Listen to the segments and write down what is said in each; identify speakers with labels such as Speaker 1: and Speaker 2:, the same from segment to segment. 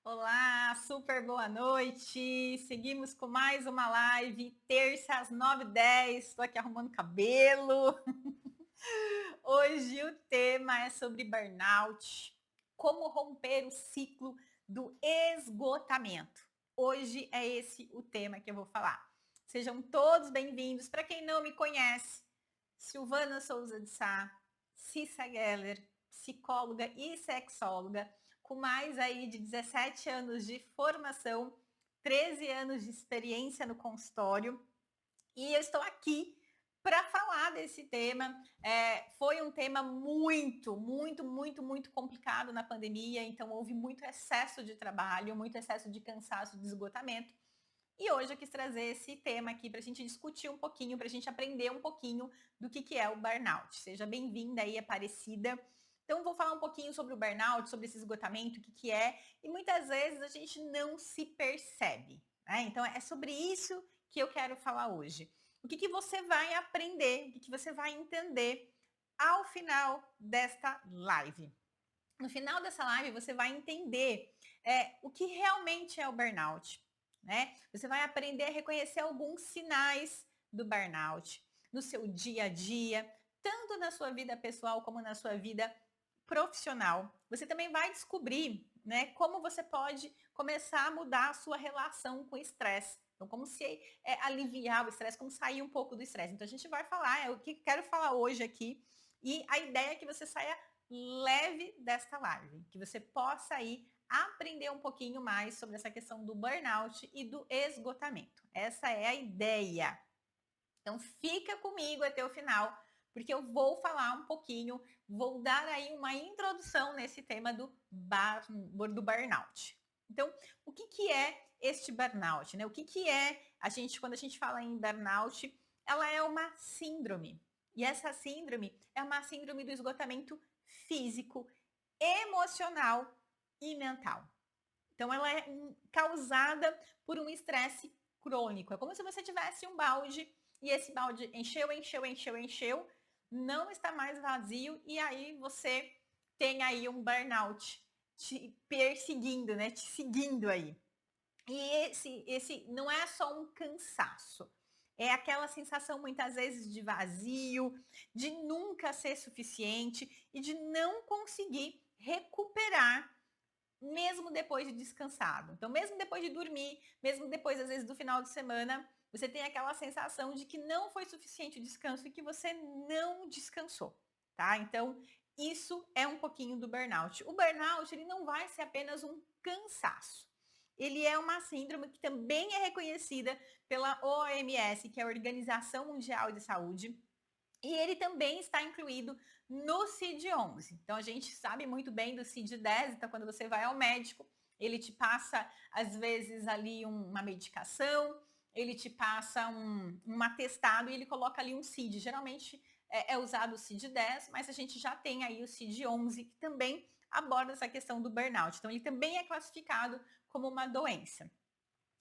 Speaker 1: Olá, super boa noite. Seguimos com mais uma live, terça às 9h10. Estou aqui arrumando cabelo. Hoje o tema é sobre burnout, como romper o ciclo do esgotamento. Hoje é esse o tema que eu vou falar. Sejam todos bem-vindos. Para quem não me conhece, Silvana Souza de Sá, Cissa Geller, psicóloga e sexóloga, com mais aí de 17 anos de formação, 13 anos de experiência no consultório, e eu estou aqui para falar desse tema. Foi um tema muito complicado na pandemia, então houve muito excesso de trabalho, muito excesso de cansaço, de esgotamento. E hoje eu quis trazer esse tema aqui para a gente discutir um pouquinho, para a gente aprender um pouquinho do que é o burnout. Seja bem-vinda aí, Aparecida. Então, vou falar um pouquinho sobre o burnout, sobre esse esgotamento, o que é, e muitas vezes a gente não se percebe, né? Então, é sobre isso que eu quero falar hoje. O que você vai aprender, o que você vai entender ao final desta live. No final dessa live, você vai entender o que realmente é o burnout, né? Você vai aprender a reconhecer alguns sinais do burnout no seu dia a dia, tanto na sua vida pessoal como na sua vida profissional. Você também vai descobrir, né, como você pode começar a mudar a sua relação com o estresse. Então, como se aliviar o estresse, como sair um pouco do estresse. Então, a gente vai falar, é o que quero falar hoje aqui. E a ideia é que você saia leve desta live, que você possa aí aprender um pouquinho mais sobre essa questão do burnout e do esgotamento. Essa é a ideia. Então fica comigo até o final, porque eu vou falar um pouquinho, vou dar aí uma introdução nesse tema do burnout. Então, o que é este burnout, né? O que é quando a gente fala em burnout, ela é uma síndrome. E essa síndrome é uma síndrome do esgotamento físico, emocional e mental. Então, ela é causada por um estresse crônico. É como se você tivesse um balde e esse balde encheu, não está mais vazio e aí você tem aí um burnout te perseguindo, né? Te seguindo aí. E esse não é só um cansaço. É aquela sensação muitas vezes de vazio, de nunca ser suficiente e de não conseguir recuperar mesmo depois de descansado. Então, mesmo depois de dormir, mesmo depois, às vezes, do final de semana, você tem aquela sensação de que não foi suficiente o descanso e que você não descansou, tá? Então, isso é um pouquinho do burnout. O burnout, ele não vai ser apenas um cansaço. Ele é uma síndrome que também é reconhecida pela OMS, que é a Organização Mundial de Saúde, e ele também está incluído no CID-11. Então, a gente sabe muito bem do CID-10. Então, quando você vai ao médico, ele te passa, às vezes, ali uma medicação, ele te passa um atestado e ele coloca ali um CID. Geralmente é usado o CID-10, mas a gente já tem aí o CID-11, que também aborda essa questão do burnout. Então, ele também é classificado como uma doença.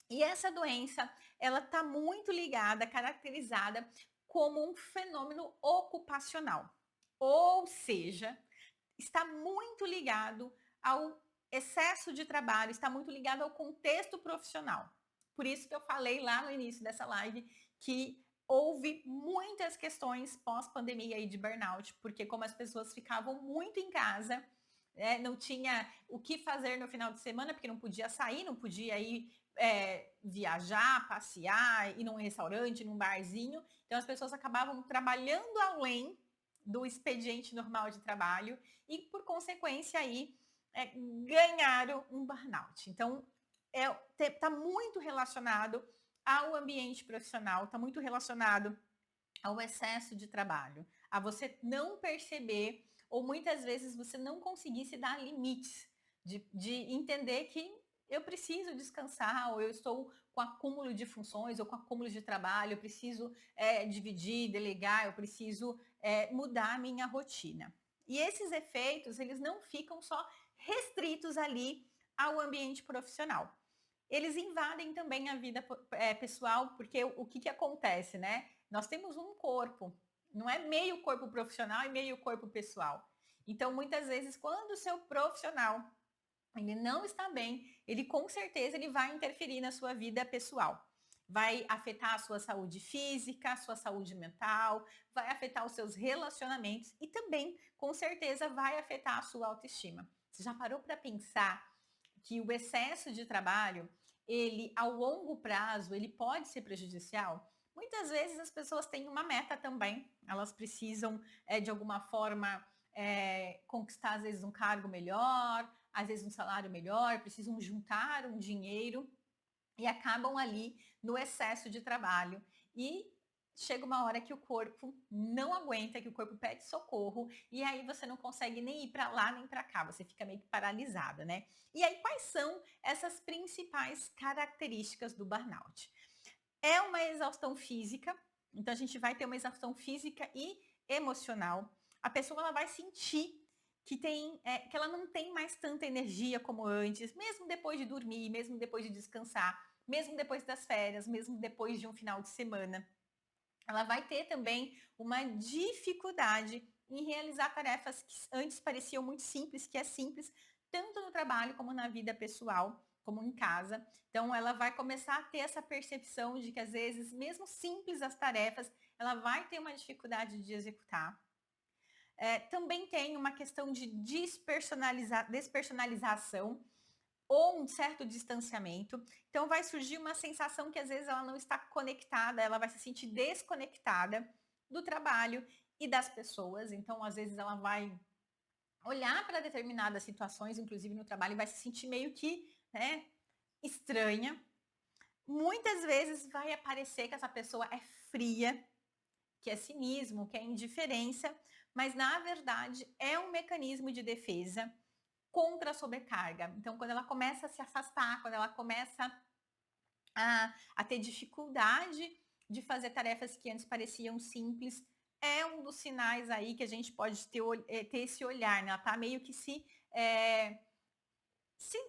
Speaker 1: E essa doença, ela está muito ligada, caracterizada como um fenômeno ocupacional. Ou seja, está muito ligado ao excesso de trabalho, está muito ligado ao contexto profissional. Por isso que eu falei lá no início dessa live que houve muitas questões pós-pandemia aí de burnout, porque como as pessoas ficavam muito em casa, não tinha o que fazer no final de semana, porque não podia sair, não podia ir viajar, passear, ir num restaurante, num barzinho. Então as pessoas acabavam trabalhando além do expediente normal de trabalho e, por consequência, aí ganharam um burnout. Então, está muito relacionado ao ambiente profissional, está muito relacionado ao excesso de trabalho, a você não perceber ou muitas vezes você não conseguir se dar limites de entender que eu preciso descansar, ou eu estou com acúmulo de funções, ou com acúmulo de trabalho, eu preciso dividir, delegar, eu preciso mudar a minha rotina. E esses efeitos, eles não ficam só restritos ali ao ambiente profissional. Eles invadem também a vida pessoal, porque o que acontece, né? Nós temos um corpo, não é meio corpo profissional e meio corpo pessoal. Então, muitas vezes, quando o seu profissional ele não está bem, ele com certeza ele vai interferir na sua vida pessoal. Vai afetar a sua saúde física, a sua saúde mental, vai afetar os seus relacionamentos e também, com certeza, vai afetar a sua autoestima. Você já parou para pensar que o excesso de trabalho, ele ao longo prazo, ele pode ser prejudicial? Muitas vezes as pessoas têm uma meta também, elas precisam de alguma forma conquistar às vezes um cargo melhor, às vezes um salário melhor, precisam juntar um dinheiro e acabam ali no excesso de trabalho e chega uma hora que o corpo não aguenta, que o corpo pede socorro e aí você não consegue nem ir para lá nem para cá, você fica meio que paralisada, né? E aí quais são essas principais características do burnout? É uma exaustão física, então a gente vai ter uma exaustão física e emocional. A pessoa ela vai sentir que ela não tem mais tanta energia como antes, mesmo depois de dormir, mesmo depois de descansar, mesmo depois das férias, mesmo depois de um final de semana. Ela vai ter também uma dificuldade em realizar tarefas que antes pareciam muito simples, que é simples tanto no trabalho como na vida pessoal, como em casa. Então ela vai começar a ter essa percepção de que às vezes, mesmo simples as tarefas, ela vai ter uma dificuldade de executar. Também tem uma questão de despersonalização ou um certo distanciamento. Então vai surgir uma sensação que às vezes ela não está conectada, ela vai se sentir desconectada do trabalho e das pessoas. Então, às vezes, ela vai olhar para determinadas situações, inclusive no trabalho, e vai se sentir meio que, né, estranha. Muitas vezes vai aparecer que essa pessoa é fria, que é cinismo, que é indiferença, mas na verdade é um mecanismo de defesa contra a sobrecarga. Então, quando ela começa a se afastar, quando ela começa a ter dificuldade de fazer tarefas que antes pareciam simples, é um dos sinais aí que a gente pode ter esse olhar, né? Ela tá meio que se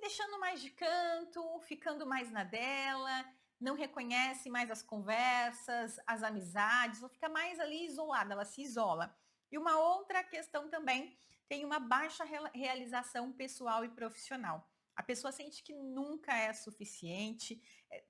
Speaker 1: deixando mais de canto, ficando mais na dela, não reconhece mais as conversas, as amizades, ou fica mais ali isolada, ela se isola. E uma outra questão também, tem uma baixa realização pessoal e profissional. A pessoa sente que nunca é suficiente,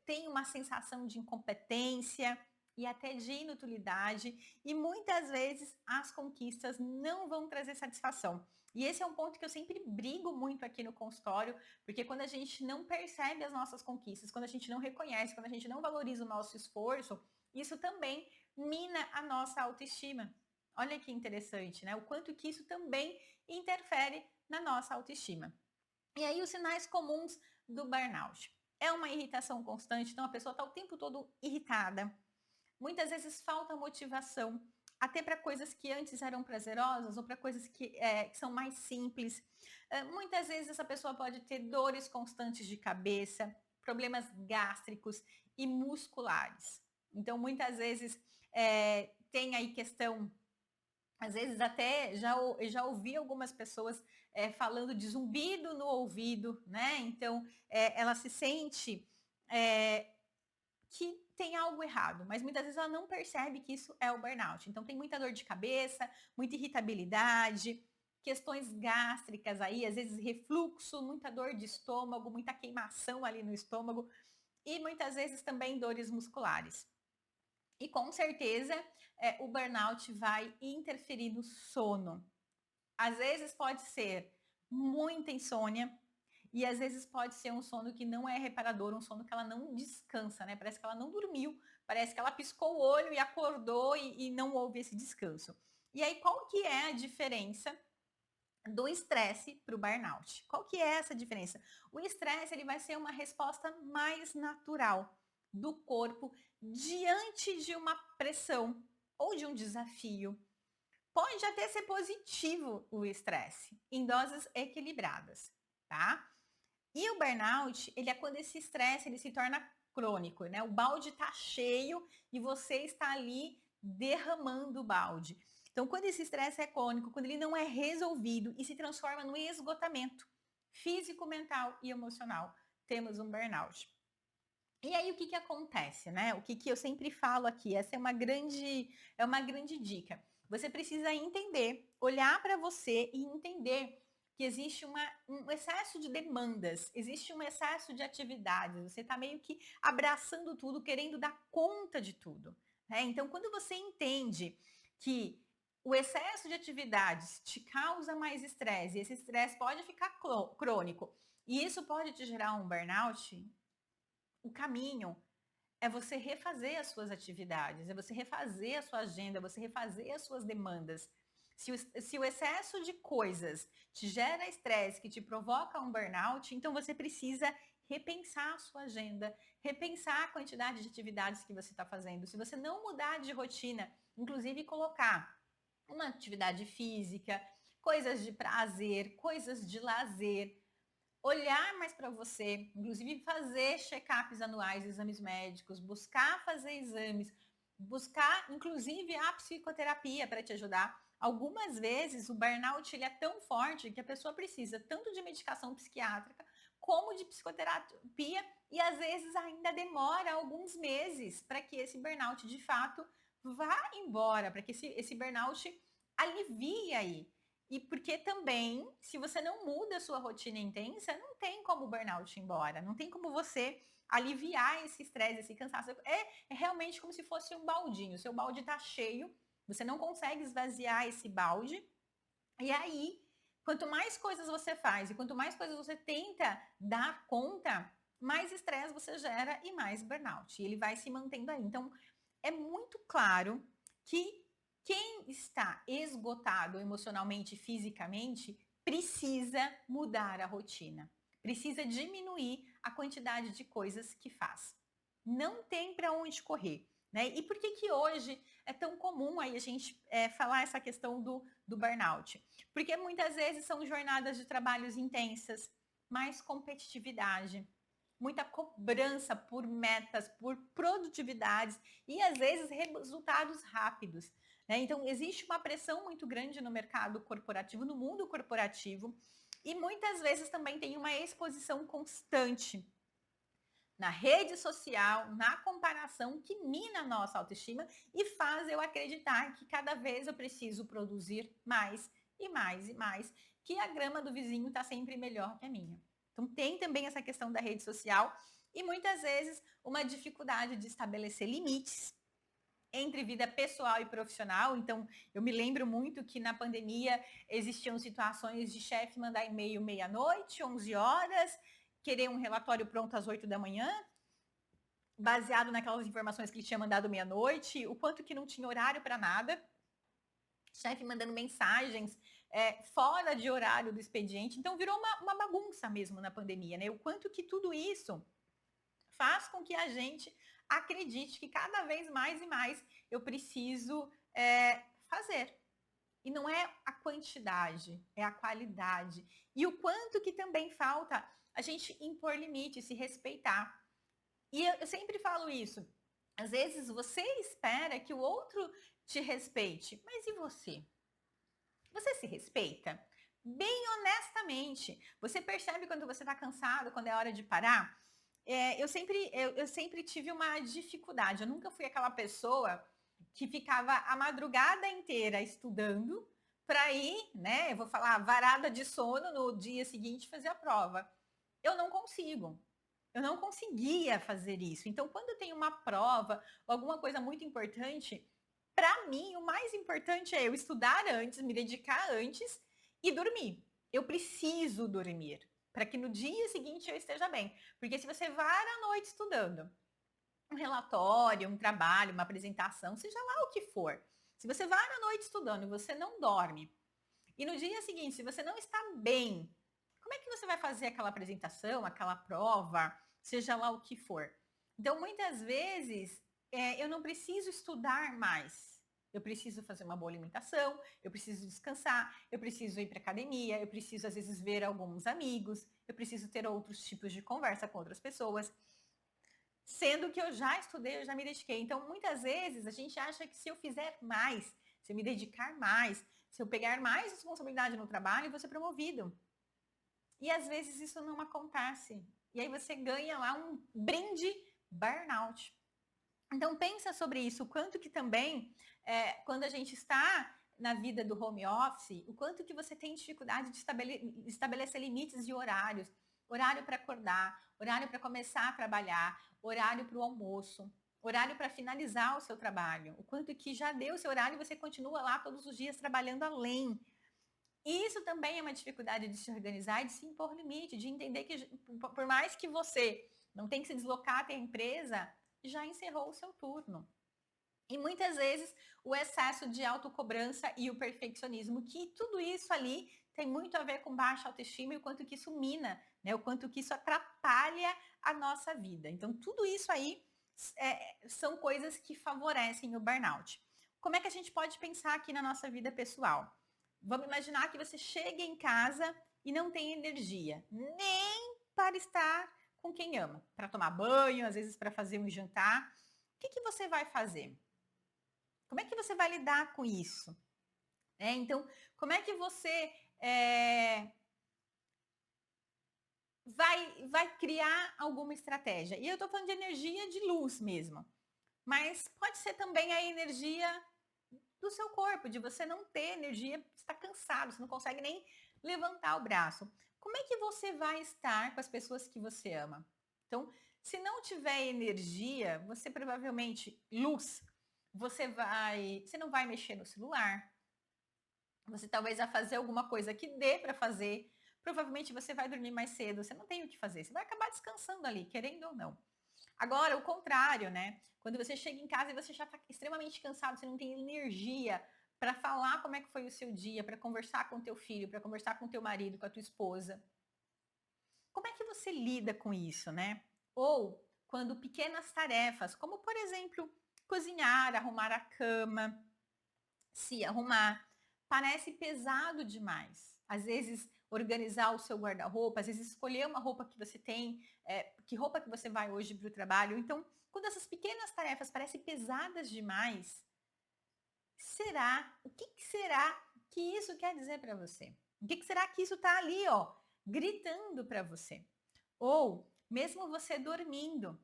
Speaker 1: tem uma sensação de incompetência e até de inutilidade, e muitas vezes as conquistas não vão trazer satisfação. E esse é um ponto que eu sempre brigo muito aqui no consultório, porque quando a gente não percebe as nossas conquistas, quando a gente não reconhece, quando a gente não valoriza o nosso esforço, isso também mina a nossa autoestima. Olha que interessante, né? O quanto que isso também interfere na nossa autoestima. E aí os sinais comuns do burnout. É uma irritação constante, então a pessoa está o tempo todo irritada. Muitas vezes falta motivação, até para coisas que antes eram prazerosas ou para coisas que são mais simples. Muitas vezes essa pessoa pode ter dores constantes de cabeça, problemas gástricos e musculares. Então, muitas vezes tem aí questão, às vezes até já ouvi algumas pessoas falando de zumbido no ouvido, né? Então, ela se sente que tem algo errado, mas muitas vezes ela não percebe que isso é o burnout. Então tem muita dor de cabeça, muita irritabilidade, questões gástricas aí, às vezes refluxo, muita dor de estômago, muita queimação ali no estômago e muitas vezes também dores musculares. E com certeza o burnout vai interferir no sono. Às vezes pode ser muita insônia, e às vezes pode ser um sono que não é reparador, um sono que ela não descansa, né? Parece que ela não dormiu, parece que ela piscou o olho e acordou e não houve esse descanso. E aí, qual que é a diferença do estresse para o burnout? Qual que é essa diferença? O estresse ele vai ser uma resposta mais natural do corpo diante de uma pressão ou de um desafio. Pode até ser positivo o estresse, em doses equilibradas, tá? E o burnout, ele é quando esse estresse ele se torna crônico, né? O balde está cheio e você está ali derramando o balde. Então, quando esse estresse é crônico, quando ele não é resolvido e se transforma no esgotamento físico, mental e emocional, temos um burnout. E aí, o que acontece, né? O que eu sempre falo aqui, essa é uma grande dica. Você precisa entender, olhar para você e entender que existe um excesso de demandas, existe um excesso de atividades, você está meio que abraçando tudo, querendo dar conta de tudo, né? Então, quando você entende que o excesso de atividades te causa mais estresse, e esse estresse pode ficar crônico, e isso pode te gerar um burnout, o caminho é você refazer as suas atividades, é você refazer a sua agenda, é você refazer as suas demandas. Se o excesso de coisas te gera estresse, que te provoca um burnout, então você precisa repensar a sua agenda, repensar a quantidade de atividades que você está fazendo. Se você não mudar de rotina, inclusive colocar uma atividade física, coisas de prazer, coisas de lazer, olhar mais para você, inclusive fazer check-ups anuais, exames médicos, buscar fazer exames, buscar inclusive a psicoterapia para te ajudar. Algumas vezes o burnout ele é tão forte que a pessoa precisa tanto de medicação psiquiátrica como de psicoterapia e às vezes ainda demora alguns meses para que esse burnout de fato vá embora, para que esse burnout alivie aí. E porque também, se você não muda a sua rotina intensa, não tem como o burnout ir embora, não tem como você aliviar esse estresse, esse cansaço. É realmente como se fosse um baldinho. Seu balde está cheio, você não consegue esvaziar esse balde. E aí, quanto mais coisas você faz e quanto mais coisas você tenta dar conta, mais estresse você gera e mais burnout. E ele vai se mantendo aí. Então, é muito claro que quem está esgotado emocionalmente e fisicamente precisa mudar a rotina, precisa diminuir a quantidade de coisas que faz. Não tem para onde correr. Né? E por que hoje é tão comum aí a gente falar essa questão do burnout? Porque muitas vezes são jornadas de trabalhos intensas, mais competitividade, muita cobrança por metas, por produtividades e às vezes resultados rápidos. Né? Então, existe uma pressão muito grande no mercado corporativo, no mundo corporativo, e muitas vezes também tem uma exposição constante na rede social, na comparação, que mina a nossa autoestima e faz eu acreditar que cada vez eu preciso produzir mais e mais e mais, que a grama do vizinho está sempre melhor que a minha. Então tem também essa questão da rede social e muitas vezes uma dificuldade de estabelecer limites entre vida pessoal e profissional. Então, eu me lembro muito que na pandemia existiam situações de chefe mandar e-mail meia-noite, 11 horas, querer um relatório pronto às 8 da manhã, baseado naquelas informações que ele tinha mandado meia-noite, o quanto que não tinha horário para nada, chefe mandando mensagens fora de horário do expediente. Então, virou uma bagunça mesmo na pandemia, né? O quanto que tudo isso faz com que a gente acredite que cada vez mais e mais eu preciso fazer. E não é a quantidade, é a qualidade. E o quanto que também falta a gente impor limite, se respeitar. E eu sempre falo isso. Às vezes você espera que o outro te respeite, mas e você? Você se respeita? Bem honestamente, você percebe quando você está cansado, quando é hora de parar? Eu sempre tive uma dificuldade. Eu nunca fui aquela pessoa que ficava a madrugada inteira estudando para ir, né? Eu vou falar, varada de sono no dia seguinte fazer a prova. Eu não consigo. Eu não conseguia fazer isso. Então, quando tem uma prova ou alguma coisa muito importante, para mim, o mais importante é eu estudar antes, me dedicar antes e dormir. Eu preciso dormir para que no dia seguinte eu esteja bem. Porque se você vara a noite estudando, um relatório, um trabalho, uma apresentação, seja lá o que for, se você vara a noite estudando e você não dorme, e no dia seguinte, se você não está bem, como é que você vai fazer aquela apresentação, aquela prova, seja lá o que for? Então, muitas vezes, eu não preciso estudar mais. Eu preciso fazer uma boa alimentação, eu preciso descansar, eu preciso ir para academia, eu preciso, às vezes, ver alguns amigos, eu preciso ter outros tipos de conversa com outras pessoas. Sendo que eu já estudei, eu já me dediquei. Então, muitas vezes, a gente acha que se eu fizer mais, se eu me dedicar mais, se eu pegar mais responsabilidade no trabalho, eu vou ser promovido. E às vezes isso não acontece. E aí você ganha lá um brinde burnout. Então pensa sobre isso, o quanto que também, quando a gente está na vida do home office, o quanto que você tem dificuldade de estabelecer limites de horários, horário para acordar, horário para começar a trabalhar, horário para o almoço, horário para finalizar o seu trabalho, o quanto que já deu o seu horário e você continua lá todos os dias trabalhando além. E isso também é uma dificuldade de se organizar e de se impor limite, de entender que por mais que você não tenha que se deslocar até a empresa, já encerrou o seu turno. E muitas vezes o excesso de autocobrança e o perfeccionismo, que tudo isso ali tem muito a ver com baixa autoestima e o quanto que isso mina, né? O quanto que isso atrapalha a nossa vida. Então, tudo isso aí são coisas que favorecem o burnout. Como é que a gente pode pensar aqui na nossa vida pessoal? Vamos imaginar que você chega em casa e não tem energia, nem para estar com quem ama, para tomar banho, às vezes para fazer um jantar. O que você vai fazer? Como é que você vai lidar com isso? Então, como é que você vai criar alguma estratégia? E eu estou falando de energia de luz mesmo, mas pode ser também a energia do seu corpo, de você não ter energia, você está cansado, você não consegue nem levantar o braço. Como é que você vai estar com as pessoas que você ama? Então, se não tiver energia, você provavelmente, luz, você não vai mexer no celular, você talvez vai fazer alguma coisa que dê para fazer, provavelmente você vai dormir mais cedo, você não tem o que fazer, você vai acabar descansando ali, querendo ou não. Agora, o contrário, né? Quando você chega em casa e você já está extremamente cansado, você não tem energia para falar como é que foi o seu dia, para conversar com o teu filho, para conversar com o teu marido, com a tua esposa. Como é que você lida com isso, né? Ou quando pequenas tarefas, como por exemplo, cozinhar, arrumar a cama, se arrumar, parece pesado demais. Às vezes, organizar o seu guarda-roupa, às vezes escolher uma roupa que você tem, que roupa que você vai hoje para o trabalho. Então, quando essas pequenas tarefas parecem pesadas demais, o que será que isso quer dizer para você? O que será que isso está ali, ó, gritando para você? Ou mesmo você dormindo,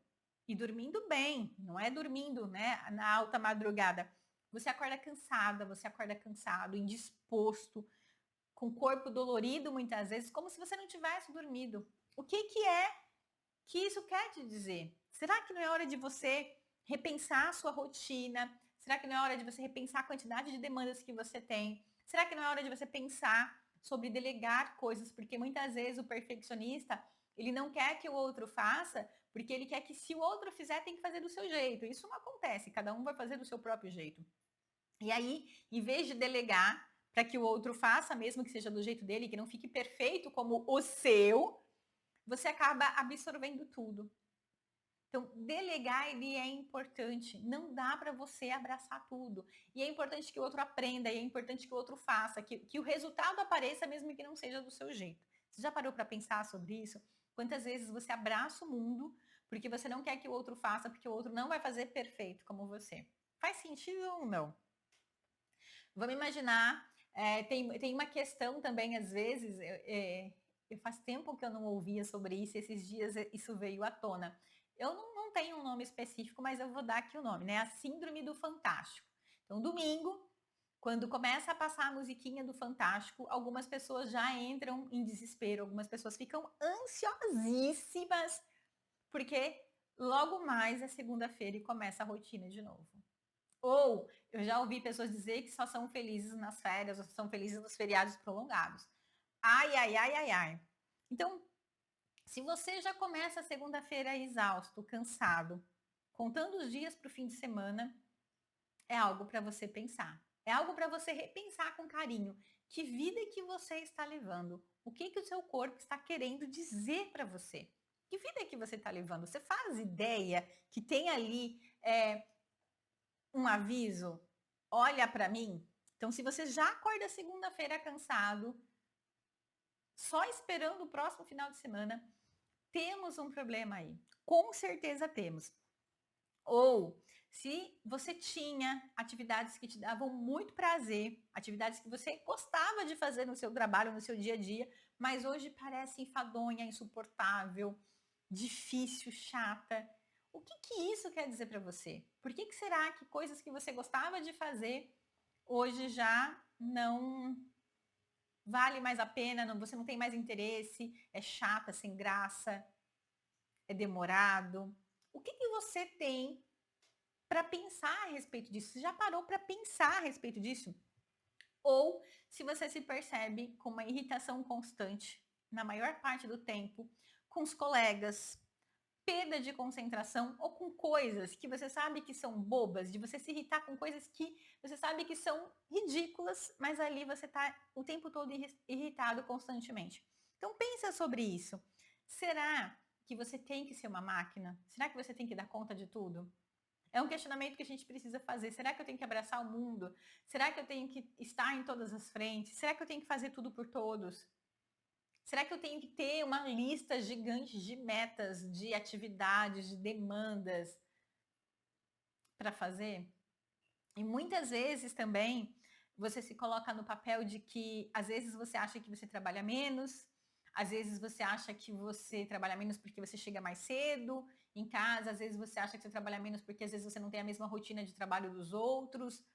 Speaker 1: e dormindo bem, não é dormindo, né, na alta madrugada. Você acorda cansada, você acorda cansado, indisposto, com o corpo dolorido muitas vezes, como se você não tivesse dormido. O que é que isso quer te dizer? Será que não é hora de você repensar a sua rotina? Será que não é hora de você repensar a quantidade de demandas que você tem? Será que não é hora de você pensar sobre delegar coisas? Porque muitas vezes o perfeccionista, ele não quer que o outro faça, porque ele quer que se o outro fizer, tem que fazer do seu jeito. Isso não acontece, cada um vai fazer do seu próprio jeito. E aí, em vez de delegar para que o outro faça, mesmo que seja do jeito dele, que não fique perfeito como o seu, você acaba absorvendo tudo. Então, delegar ele é importante. Não dá para você abraçar tudo. E é importante que o outro aprenda, e é importante que o outro faça, que o resultado apareça mesmo que não seja do seu jeito. Você já parou para pensar sobre isso? Quantas vezes você abraça o mundo porque você não quer que o outro faça, porque o outro não vai fazer perfeito como você? Faz sentido ou não? Vamos imaginar, tem uma questão também, às vezes, eu faz tempo que eu não ouvia sobre isso, esses dias isso veio à tona. Eu não tenho um nome específico, mas eu vou dar aqui o nome, né? A síndrome do Fantástico. Então, domingo, quando começa a passar a musiquinha do Fantástico, algumas pessoas já entram em desespero, algumas pessoas ficam ansiosíssimas, porque logo mais é segunda-feira e começa a rotina de novo. Ou eu já ouvi pessoas dizer que só são felizes nas férias, ou são felizes nos feriados prolongados. Ai, ai, ai, ai, ai. Então, se você já começa a segunda-feira exausto, cansado, contando os dias para o fim de semana, é algo para você pensar. É algo para você repensar com carinho. Que vida que você está levando? O que o seu corpo está querendo dizer para você? Que vida que você está levando? Você faz ideia que tem ali um aviso? Olha para mim. Então, se você já acorda segunda-feira cansado, só esperando o próximo final de semana, temos um problema aí. Com certeza temos. Ou se você tinha atividades que te davam muito prazer, atividades que você gostava de fazer no seu trabalho, no seu dia a dia, mas hoje parece enfadonha, insuportável, difícil, chata. O que isso quer dizer para você? Por que será que coisas que você gostava de fazer hoje já não vale mais a pena, não, você não tem mais interesse, é chata, sem graça, é demorado. O que, que você tem para pensar a respeito disso? Você já parou para pensar a respeito disso? Ou se você se percebe com uma irritação constante na maior parte do tempo, com os colegas, perda de concentração ou com coisas que você sabe que são bobas, de você se irritar com coisas que você sabe que são ridículas, mas ali você está o tempo todo irritado constantemente. Então pensa sobre isso. Será que você tem que ser uma máquina? Será que você tem que dar conta de tudo? É um questionamento que a gente precisa fazer. Será que eu tenho que abraçar o mundo? Será que eu tenho que estar em todas as frentes? Será que eu tenho que fazer tudo por todos? Será que eu tenho que ter uma lista gigante de metas, de atividades, de demandas para fazer? E muitas vezes também você se coloca no papel de que às vezes você acha que você trabalha menos, às vezes você acha que você trabalha menos porque você chega mais cedo em casa, às vezes você acha que você trabalha menos porque às vezes você não tem a mesma rotina de trabalho dos outros,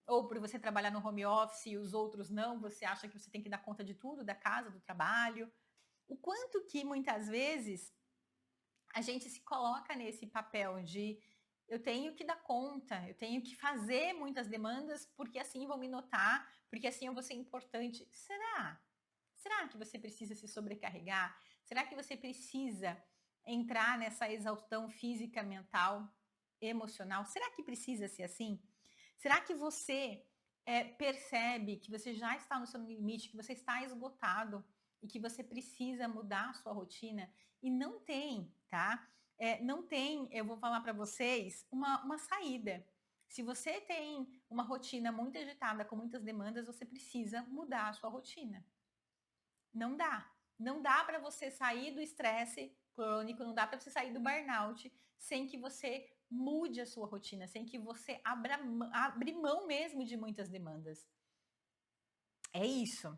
Speaker 1: ou por você trabalhar no home office e os outros não, você acha que você tem que dar conta de tudo, da casa, do trabalho. O quanto que muitas vezes a gente se coloca nesse papel de eu tenho que dar conta, eu tenho que fazer muitas demandas porque assim vão me notar, porque assim eu vou ser importante. Será? Será que você precisa se sobrecarregar? Será que você precisa entrar nessa exaustão física, mental, emocional? Será que precisa ser assim? Será que você percebe que você já está no seu limite, que você está esgotado e que você precisa mudar a sua rotina? E não tem, tá? Não tem, eu vou falar para vocês, uma saída. Se você tem uma rotina muito agitada, com muitas demandas, você precisa mudar a sua rotina. Não dá. Não dá para você sair do estresse crônico, não dá para você sair do burnout sem que você mude a sua rotina, sem que você abra mão mesmo de muitas demandas. É isso.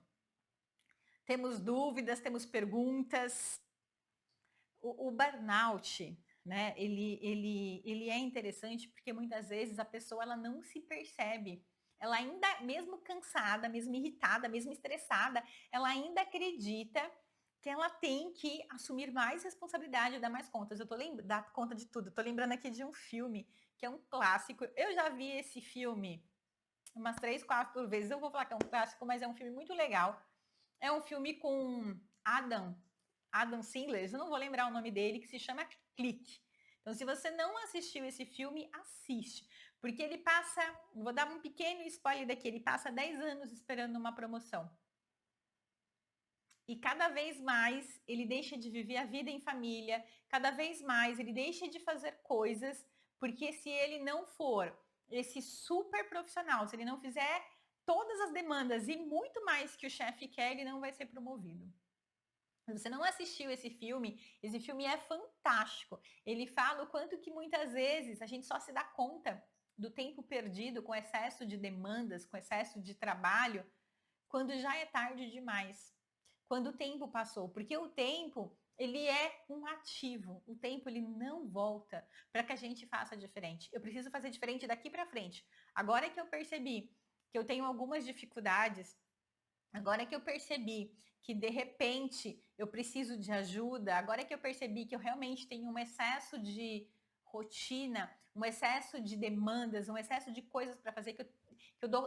Speaker 1: Temos dúvidas, temos perguntas. O burnout, né? Ele é interessante porque muitas vezes a pessoa ela não se percebe. Ela ainda, mesmo cansada, mesmo irritada, mesmo estressada, ela ainda acredita que ela tem que assumir mais responsabilidade e dar mais contas. Eu tô dar conta de tudo. Eu tô lembrando aqui de um filme que é um clássico. Eu já vi esse filme umas 3, 4 vezes. Eu vou falar que é um clássico, mas é um filme muito legal. É um filme com Adam Sandler, eu não vou lembrar o nome dele, que se chama Clique. Então, se você não assistiu esse filme, assiste. Porque ele passa, vou dar um pequeno spoiler daqui, ele passa 10 anos esperando uma promoção. E cada vez mais ele deixa de viver a vida em família, cada vez mais ele deixa de fazer coisas, porque se ele não for esse super profissional, se ele não fizer todas as demandas e muito mais que o chefe quer, ele não vai ser promovido. Se você não assistiu esse filme é fantástico. Ele fala o quanto que muitas vezes a gente só se dá conta do tempo perdido com excesso de demandas, com excesso de trabalho, quando já é tarde demais. Quando o tempo passou, porque o tempo, ele é um ativo. O tempo ele não volta para que a gente faça diferente. Eu preciso fazer diferente daqui para frente. Agora que eu percebi que eu tenho algumas dificuldades, agora que eu percebi que de repente eu preciso de ajuda, agora que eu percebi que eu realmente tenho um excesso de rotina, um excesso de demandas, um excesso de coisas para fazer,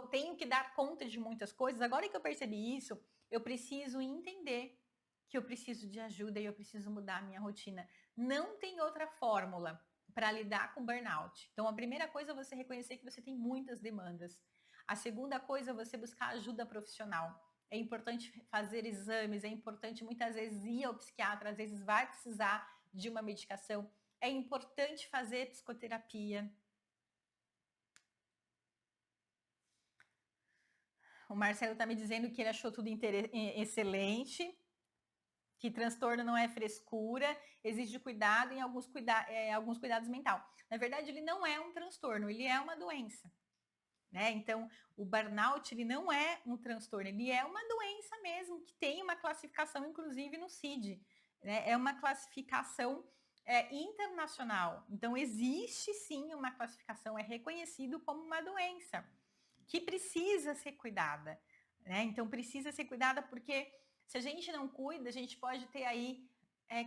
Speaker 1: tenho que dar conta de muitas coisas, agora que eu percebi isso, eu preciso entender que eu preciso de ajuda e eu preciso mudar a minha rotina. Não tem outra fórmula para lidar com burnout. Então, a primeira coisa é você reconhecer que você tem muitas demandas. A segunda coisa é você buscar ajuda profissional. É importante fazer exames, é importante muitas vezes ir ao psiquiatra, às vezes vai precisar de uma medicação. É importante fazer psicoterapia. O Marcelo está me dizendo que ele achou tudo excelente, que transtorno não é frescura, exige cuidado e alguns cuidados mental. Na verdade, ele não é um transtorno, ele é uma doença. Né? Então, o burnout ele não é um transtorno, ele é uma doença mesmo, que tem uma classificação, inclusive, no CID. Né? É uma classificação internacional. Então, existe sim uma classificação, é reconhecido como uma doença, que precisa ser cuidada, né? Então precisa ser cuidada porque se a gente não cuida, a gente pode ter aí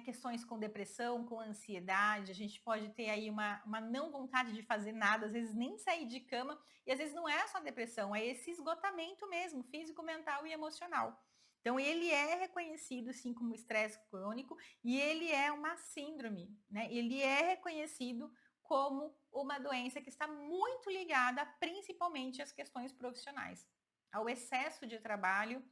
Speaker 1: questões com depressão, com ansiedade, a gente pode ter aí uma não vontade de fazer nada, às vezes nem sair de cama, e às vezes não é só depressão, é esse esgotamento mesmo, físico, mental e emocional. Então, ele é reconhecido, sim, como estresse crônico, e ele é uma síndrome, né? Ele é reconhecido como uma doença que está muito ligada, principalmente às questões profissionais, ao excesso de trabalho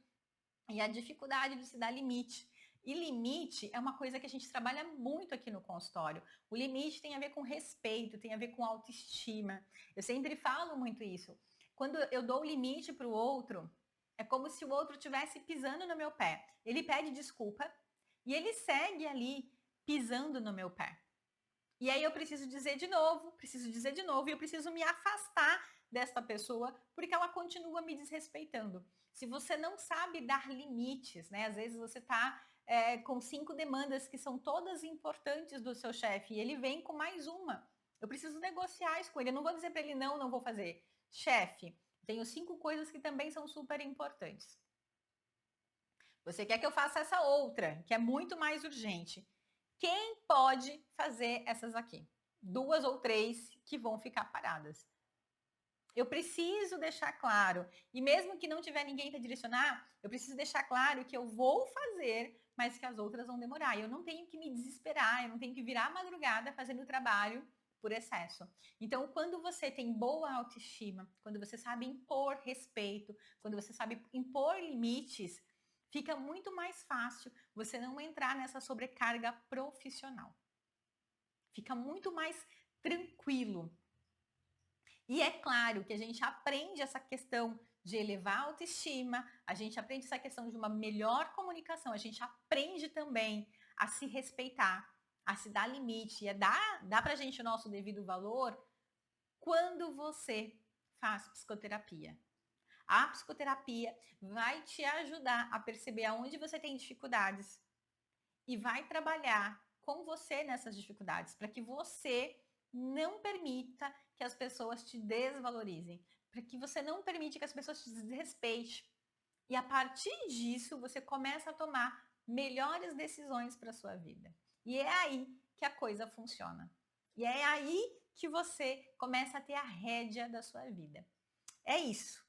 Speaker 1: e à dificuldade de se dar limite. E limite é uma coisa que a gente trabalha muito aqui no consultório. O limite tem a ver com respeito, tem a ver com autoestima. Eu sempre falo muito isso. Quando eu dou o limite para o outro, é como se o outro estivesse pisando no meu pé. Ele pede desculpa e ele segue ali pisando no meu pé. E aí eu preciso dizer de novo, e eu preciso me afastar desta pessoa porque ela continua me desrespeitando. Se você não sabe dar limites, né? Às vezes você está com 5 demandas que são todas importantes do seu chefe e ele vem com mais uma. Eu preciso negociar isso com ele. Eu não vou dizer para ele não vou fazer. Chefe, tenho 5 coisas que também são super importantes. Você quer que eu faça essa outra, que é muito mais urgente. Quem pode fazer essas aqui? 2 ou 3 que vão ficar paradas. Eu preciso deixar claro, e mesmo que não tiver ninguém para direcionar, eu preciso deixar claro que eu vou fazer, mas que as outras vão demorar. Eu não tenho que me desesperar, eu não tenho que virar a madrugada fazendo o trabalho por excesso. Então, quando você tem boa autoestima, quando você sabe impor respeito, quando você sabe impor limites, fica muito mais fácil você não entrar nessa sobrecarga profissional. Fica muito mais tranquilo. E é claro que a gente aprende essa questão de elevar a autoestima, a gente aprende essa questão de uma melhor comunicação, a gente aprende também a se respeitar, a se dar limite, a dar pra gente o nosso devido valor quando você faz psicoterapia. A psicoterapia vai te ajudar a perceber aonde você tem dificuldades e vai trabalhar com você nessas dificuldades, para que você não permita que as pessoas te desvalorizem, para que você não permita que as pessoas te desrespeitem. E a partir disso, você começa a tomar melhores decisões para a sua vida. E é aí que a coisa funciona. E é aí que você começa a ter a rédea da sua vida. É isso.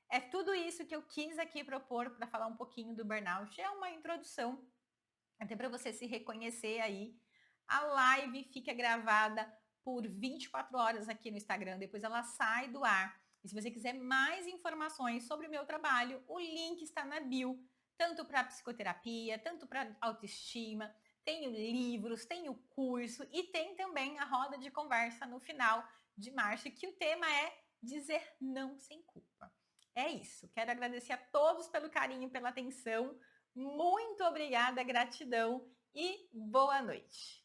Speaker 1: É tudo isso que eu quis aqui propor para falar um pouquinho do burnout. É uma introdução, até para você se reconhecer aí. A live fica gravada por 24 horas aqui no Instagram, depois ela sai do ar. E se você quiser mais informações sobre o meu trabalho, o link está na bio, tanto para psicoterapia, tanto para autoestima, tenho livros, tenho curso e tem também a roda de conversa no final de março, que o tema é dizer não sem culpa. É isso. Quero agradecer a todos pelo carinho, pela atenção. Muito obrigada, gratidão e boa noite.